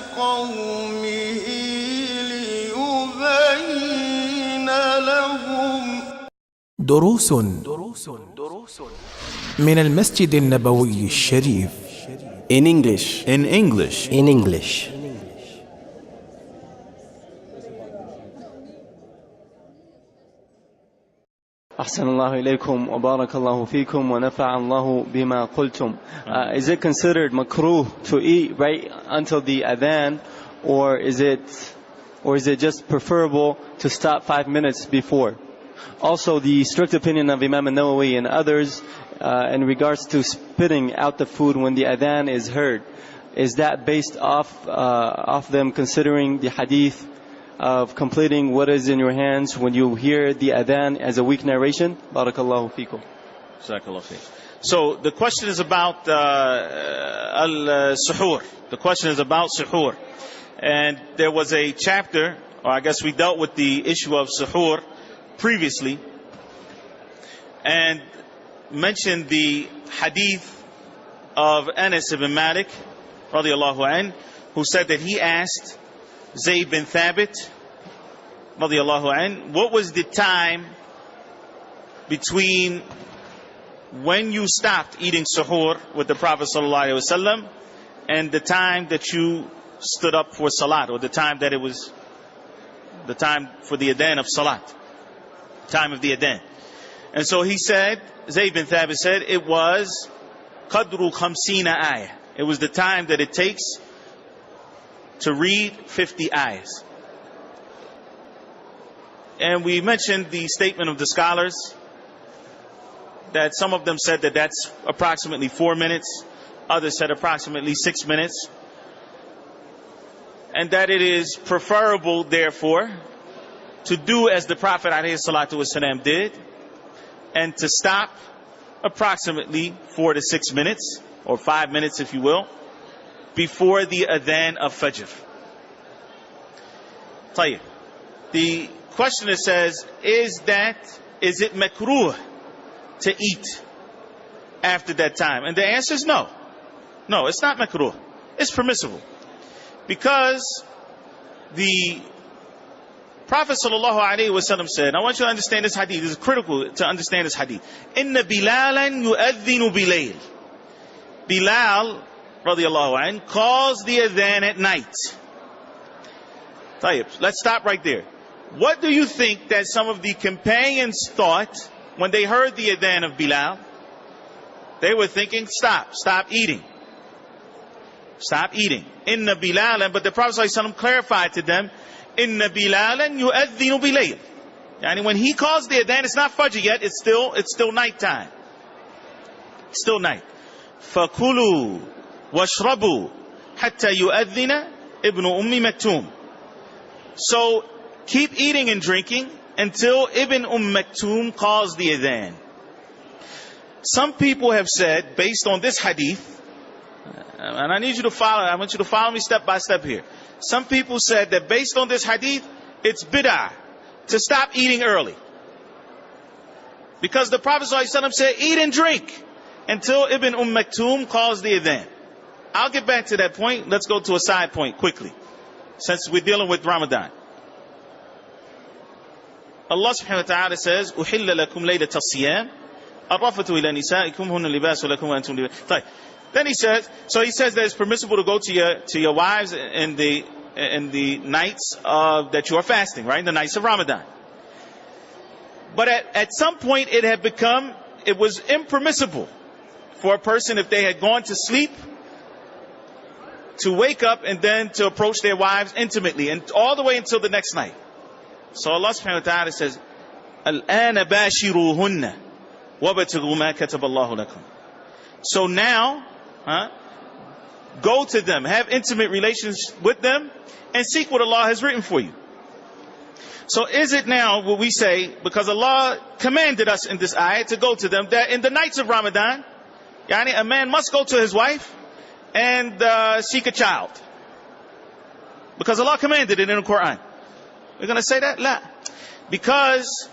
لقومه ليبين لهم. دروس من المسجد النبوي الشريف. In English. In English. In English. أحسن الله إليكم وبارك الله فيكم ونفع الله بما قلتم. Is it considered makruh to eat right until the adhan, or is it just preferable to stop 5 minutes before? Also, the strict opinion of Imam al-Nawawi and others in regards to spitting out the food when the adhan is heard, is that based off them considering the hadith of completing what is in your hands when you hear the adhan as a weak narration? Barakallahu feekum. So the question is about al-suhoor. The question is about suhoor. And there was a chapter, or I guess we dealt with the issue of suhoor previously, and mentioned the hadith of Anas ibn Malik radiyallahu anh, who said that he asked Zayd bin Thabit radiyallahu anh, what was the time between when you stopped eating suhoor with the Prophet sallallahu alaihi wasallam and the time that you stood up for salat, or the time that it was the time for the adhan of salat, time of the adhan. And so he said, Zayd bin Thabit said, it was qadru khamsina ayah. It was the time that it takes to read 50 ayahs. And we mentioned the statement of the scholars, that some of them said that that's approximately 4 minutes, others said approximately 6 minutes, and that it is preferable, therefore, to do as the Prophet ﷺ did, and to stop approximately 4 to 6 minutes, or 5 minutes if you will, before the adhan of Fajr. طيب. The questioner says, is it makruh to eat after that time? And the answer is no. No, it's not makruh. It's permissible. Because the Prophet ﷺ said, I want you to understand this hadith, this is critical to understand this hadith. Inna Bilalan yu'adhinu bilayl. Bilal radiyallahu anh calls the adhan at night. Tayyib, let's stop right there. What do you think that some of the companions thought when they heard the adhan of Bilal? They were thinking, stop eating. Stop eating. Inna Bilalan, but the Prophet ﷺ clarified to them, Inna Bilalan yu'adhinu bilayl. Yani when he calls the adhan, it's not Fajr yet, it's still night time. It's still night. فَكُلُوا وَاشْرَبُوا حَتَّى يُؤَذِّنَ ibn Maktum. So keep eating and drinking until Ibn Maktum calls the adhan. Some people have said, based on this hadith, and I want you to follow me step by step here. Some people said that based on this hadith, it's bid'ah to stop eating early. Because the Prophet ﷺ said, eat and drink until Ibn Maktum calls the adhan. I'll get back to that point. Let's go to a side point quickly, since we're dealing with Ramadan. Allah subhanahu wa ta'ala says, أُحِلَّ لَكُمْ لَيْلَةَ الصِّيَامِ الرَّفَثُ إِلَى نِسَائِكُمْ هُنَّ لِبَاسٌ لَكُمْ وَأَنْتُمْ لِبَاسٌ. Then he says that it's permissible to go to your wives in the nights that you are fasting, right? The nights of Ramadan. But at some point it was impermissible for a person, if they had gone to sleep, to wake up and then to approach their wives intimately, and all the way until the next night. So Allah subhanahu wa ta'ala says, الْآنَ بَاشِرُوهُنَّ وَابْتَغُوا مَا كَتَبَ اللَّهُ لَكُمْ. So now, go to them, have intimate relations with them, and seek what Allah has written for you. So is it now what we say, because Allah commanded us in this ayah to go to them, that in the nights of Ramadan, yani a man must go to his wife and seek a child? Because Allah commanded it in the Quran. We're going to say that? La. Because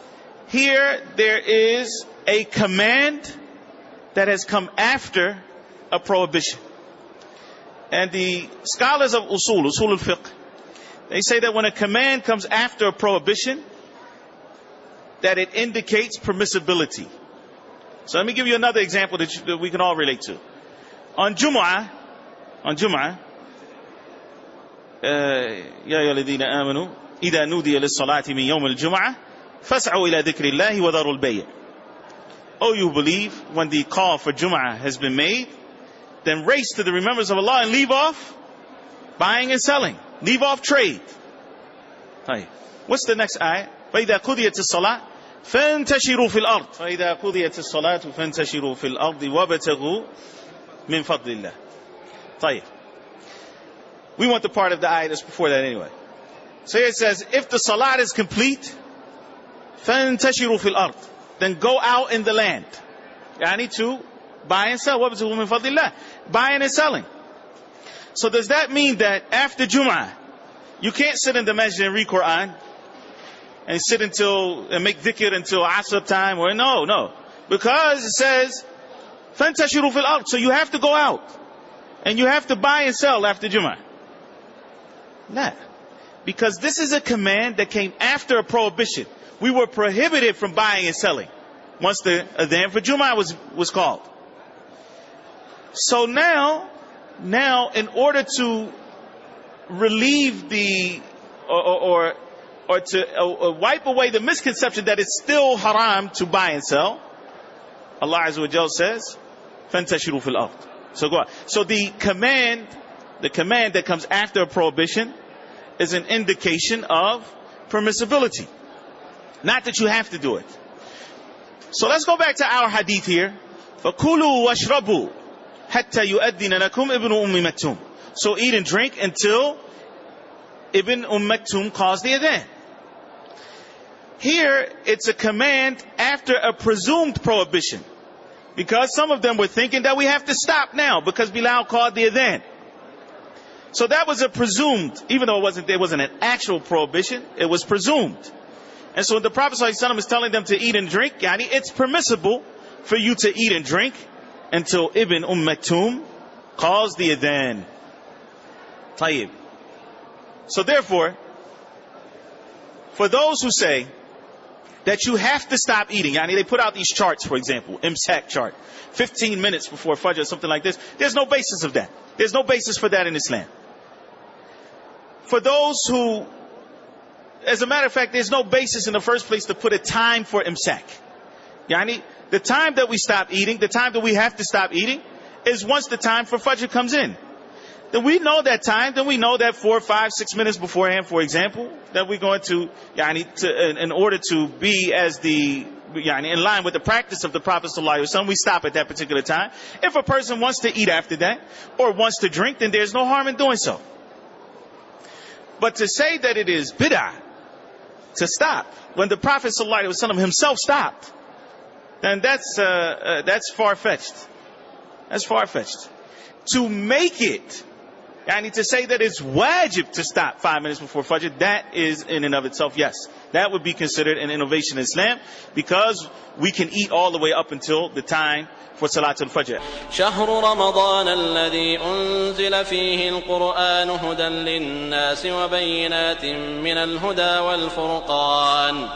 here there is a command that has come after a prohibition. And the scholars of usul al-fiqh, they say that when a command comes after a prohibition, that it indicates permissibility. So let me give you another example that we can all relate to. On Jumu'ah, يا أيها الذين آمنوا إذا نودي للصلاة من يوم الجمعة فاسعوا إلى ذكر الله وذروا البيع. Oh, you believe, when the call for Jumu'ah has been made, then race to the remembrance of Allah and leave off buying and selling. Leave off trade. What's the next ayah? فإذا قضيت الصلاة فانتشروا في الأرض فإذا قضيت الصلاة فانتشروا في الأرض وابتغوا من فضل الله. طيب. We want the part of the ayah that's before that anyway. So it says, if the salat is complete, فانتشروا في الأرض, then go out in the land. Yani to buy and sell. وابتغوا من فضل الله. Buying and selling. So does that mean that after Jum'ah, you can't sit in the masjid and read Quran and sit and make dhikr until Asr time? Or no. Because it says, فانتشروا في الأرض. So you have to go out. And you have to buy and sell after Jum'ah. Nah. Because this is a command that came after a prohibition. We were prohibited from buying and selling once the adhan for Jum'ah was called. So now in order to relieve or to wipe away the misconception that it's still haram to buy and sell, Allah Azza wa Jal says, فَانْتَشِرُوا فِي الْأَرْضِ. So go on. So the command that comes after a prohibition is an indication of permissibility. Not that you have to do it. So let's go back to our hadith here. فَكُلُوا وَاشْرَبُوا حَتَّى يُؤَدِّنَ لَكُمْ إِبْنُ أُمِّ مَكْتُومٍ. So eat and drink until Ibn Maktum calls the adhan. Here, it's a command after a presumed prohibition. Because some of them were thinking that we have to stop now because Bilal called the adhan. So that was a presumed, even though there wasn't an actual prohibition, it was presumed. And so when the Prophet ﷺ is telling them to eat and drink, it's permissible for you to eat and drink until Ibn Maktum calls the adhan. Tayyib. So therefore, for those who say that you have to stop eating, they put out these charts, for example, imsak chart, 15 minutes before Fajr, something like this. There's no basis of that. There's no basis for that in Islam. For those who, as a matter of fact, there's no basis in the first place to put a time for imsak. The time that we stop eating, the time that we have to stop eating, is once the time for Fajr comes in. Then we know that time, then we know that 4, 5, 6 minutes beforehand, for example, that we're going to, in order to be in line with the practice of the Prophet ﷺ, we stop at that particular time. If a person wants to eat after that, or wants to drink, then there's no harm in doing so. But to say that it is bid'ah to stop, when the Prophet ﷺ himself stopped, then that's far-fetched. That's far-fetched. To make it, to say that it's wajib to stop 5 minutes before Fajr, that is in and of itself, yes. That would be considered an innovation in Islam, because we can eat all the way up until the time for Salatul Fajr. شهر رمضان الذي أنزل فيه القرآن هدى للناس وبينات من الهدى والفرقان